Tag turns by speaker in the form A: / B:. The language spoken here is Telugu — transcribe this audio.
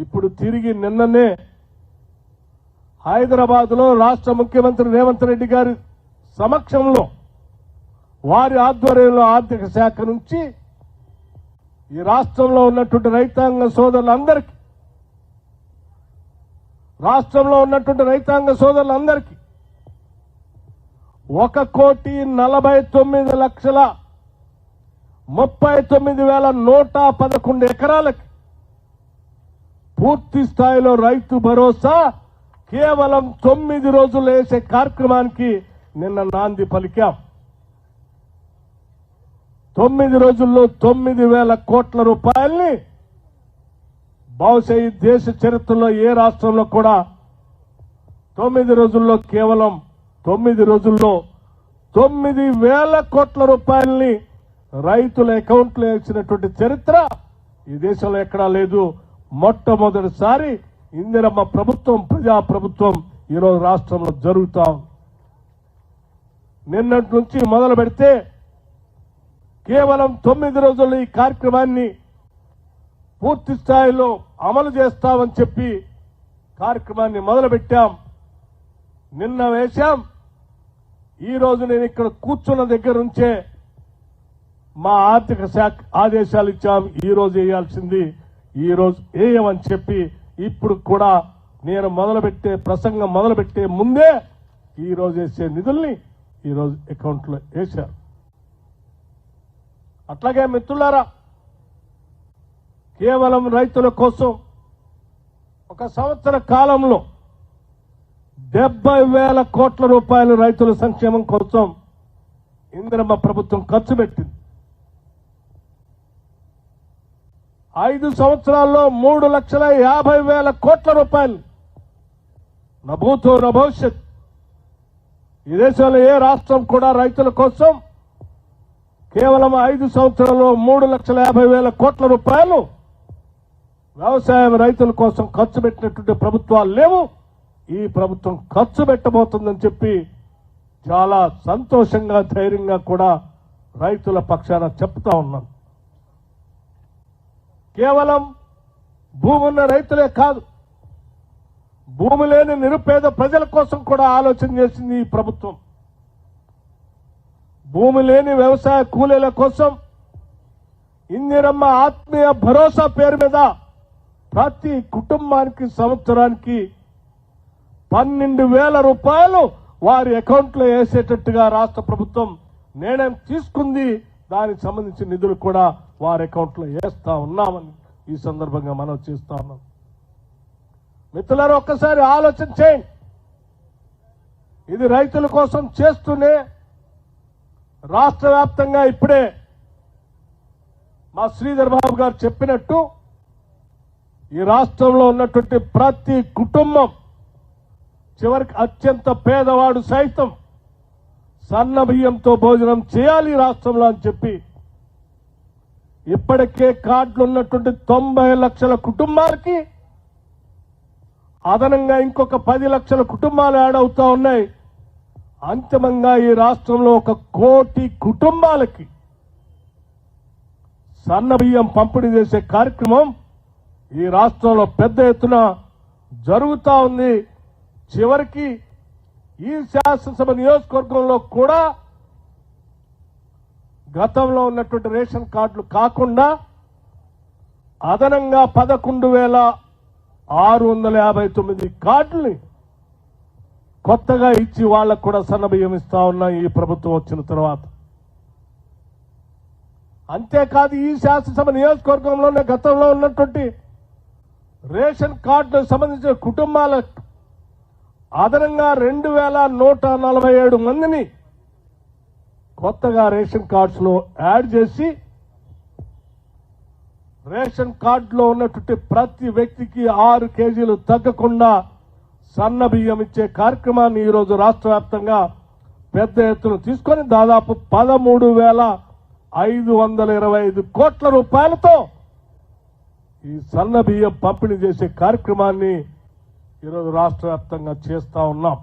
A: ఇప్పుడు తిరిగి నిన్ననే హైదరాబాద్లో రాష్ట్ర ముఖ్యమంత్రి రేవంత్ రెడ్డి గారి సమక్షంలో వారి ఆధ్వర్యంలో ఆర్థిక శాఖ నుంచి ఈ రాష్ట్రంలో ఉన్నటువంటి రైతాంగ సోదరులందరికీ $1,49,39,111 ఎకరాలకి పూర్తి స్థాయిలో రైతు భరోసా కేవలం 9 రోజులు వేసే కార్యక్రమానికి నిన్న నాంది పలికాం. 9 రోజుల్లో 9,000 కోట్ల రూపాయల్ని బహుశా ఈ దేశ చరిత్రలో ఏ రాష్ట్రంలో కూడా 9 రోజుల్లో కేవలం 9 రోజుల్లో 9,000 కోట్ల రూపాయల్ని రైతుల అకౌంట్లో వేసినటువంటి చరిత్ర ఈ దేశంలో ఎక్కడా లేదు. మొట్టమొదటిసారి ఇందిరమ్మ ప్రభుత్వం, ప్రజాప్రభుత్వం ఈరోజు రాష్ట్రంలో జరుగుతాం. నిన్నటి నుంచి మొదలు పెడితే కేవలం 9 రోజుల్లో ఈ కార్యక్రమాన్ని పూర్తి స్థాయిలో అమలు చేస్తామని చెప్పి కార్యక్రమాన్ని మొదలుపెట్టాం. నిన్న వేశాం. ఈ రోజు నేను ఇక్కడ కూర్చున్న దగ్గర నుంచే మా ఆర్థిక శాఖ ఆదేశాలు ఇచ్చాం. ఈ రోజు వేయాల్సింది ఈ రోజు వేయమని చెప్పి ఇప్పుడు కూడా నేను ప్రసంగం మొదలుపెట్టే ముందే ఈ రోజు వేసే నిధుల్ని ఈ రోజు అకౌంట్లో వేశారు. అట్లాగే మిత్రులారా, కేవలం రైతుల కోసం ఒక సంవత్సర కాలంలో 70,000 కోట్ల రూపాయలు రైతుల సంక్షేమం కోసం ఇందిరమ్మ ప్రభుత్వం ఖర్చు పెట్టింది. 5 సంవత్సరాల్లో 3,50,000 కోట్ల రూపాయలు నా భూతో నా భవిష్యత్. ఈ దేశంలో ఏ రాష్ట్రం కూడా రైతుల కోసం కేవలం 5 సంవత్సరాల్లో 3,50,000 కోట్ల రూపాయలు వ్యవసాయం రైతుల కోసం ఖర్చు పెట్టినటువంటి ప్రభుత్వాలు లేవు. ఈ ప్రభుత్వం ఖర్చు పెట్టబోతుందని చెప్పి చాలా సంతోషంగా, ధైర్యంగా కూడా రైతుల పక్షాన చెప్తా ఉన్నాను. కేవలం భూమి ఉన్న రైతులే కాదు, భూమి లేని నిరుపేద ప్రజల కోసం కూడా ఆలోచన చేసింది ఈ ప్రభుత్వం. భూమి లేని వ్యవసాయ కూలీల కోసం ఇందిరమ్మ ఆత్మీయ భరోసా పేరు మీద ప్రతి కుటుంబానికి సంవత్సరానికి 12,000 రూపాయలు వారి అకౌంట్లో వేసేటట్టుగా రాష్ట్ర ప్రభుత్వం నిర్ణయం తీసుకుంది. దానికి సంబంధించిన నిధులు కూడా వారి అకౌంట్లో వేస్తా ఉన్నామని ఈ సందర్భంగా మనం చేస్తా ఉన్నాం. మిత్రులారా, ఒక్కసారి ఆలోచన చేయండి. ఇది రైతుల కోసం చేస్తూనే రాష్ట్ర వ్యాప్తంగా ఇప్పుడే మా శ్రీధర్ బాబు గారు చెప్పినట్టు ఈ రాష్ట్రంలో ఉన్నటువంటి ప్రతి కుటుంబం, చివరికి అత్యంత పేదవాడు సైతం సన్న బియ్యంతో భోజనం చేయాలి ఈ రాష్ట్రంలో అని చెప్పి ఇప్పటికే కార్డులు ఉన్నటువంటి 90 లక్షల కుటుంబాలకి అదనంగా ఇంకొక 10 లక్షల కుటుంబాలు యాడ్ అవుతా ఉన్నాయి. అంతిమంగా ఈ రాష్ట్రంలో 1 కోటి కుటుంబాలకి సన్న బియ్యం పంపిణీ చేసే కార్యక్రమం ఈ రాష్ట్రంలో పెద్ద ఎత్తున జరుగుతా ఉంది. చివరికి ఈ శాసనసభ నియోజకవర్గంలో కూడా గతంలో ఉన్నటువంటి రేషన్ కార్డులు కాకుండా అదనంగా 11,659 కార్డుల్ని కొత్తగా ఇచ్చి వాళ్లకు కూడా సన్నబియ్యం ఇస్తా ఉన్నాం ఈ ప్రభుత్వం వచ్చిన తర్వాత. అంతేకాదు ఈ శాసనసభ నియోజకవర్గంలోనే గతంలో ఉన్నటువంటి రేషన్ కార్డులకు సంబంధించిన కుటుంబాలకు అదనంగా 2,147 మందిని కొత్తగా రేషన్ కార్డ్స్ లో యాడ్ చేసి రేషన్ కార్డులో ఉన్నటువంటి ప్రతి వ్యక్తికి 6 కేజీలు తగ్గకుండా సన్న బియ్యం ఇచ్చే కార్యక్రమాన్ని ఈరోజు రాష్ట్ర వ్యాప్తంగా పెద్ద ఎత్తున తీసుకొని దాదాపు 13,525 కోట్ల రూపాయలతో ఈ సన్న బియ్యం పంపిణీ చేసే కార్యక్రమాన్ని ఈరోజు రాష్ట్ర వ్యాప్తంగా చేస్తా ఉన్నాం.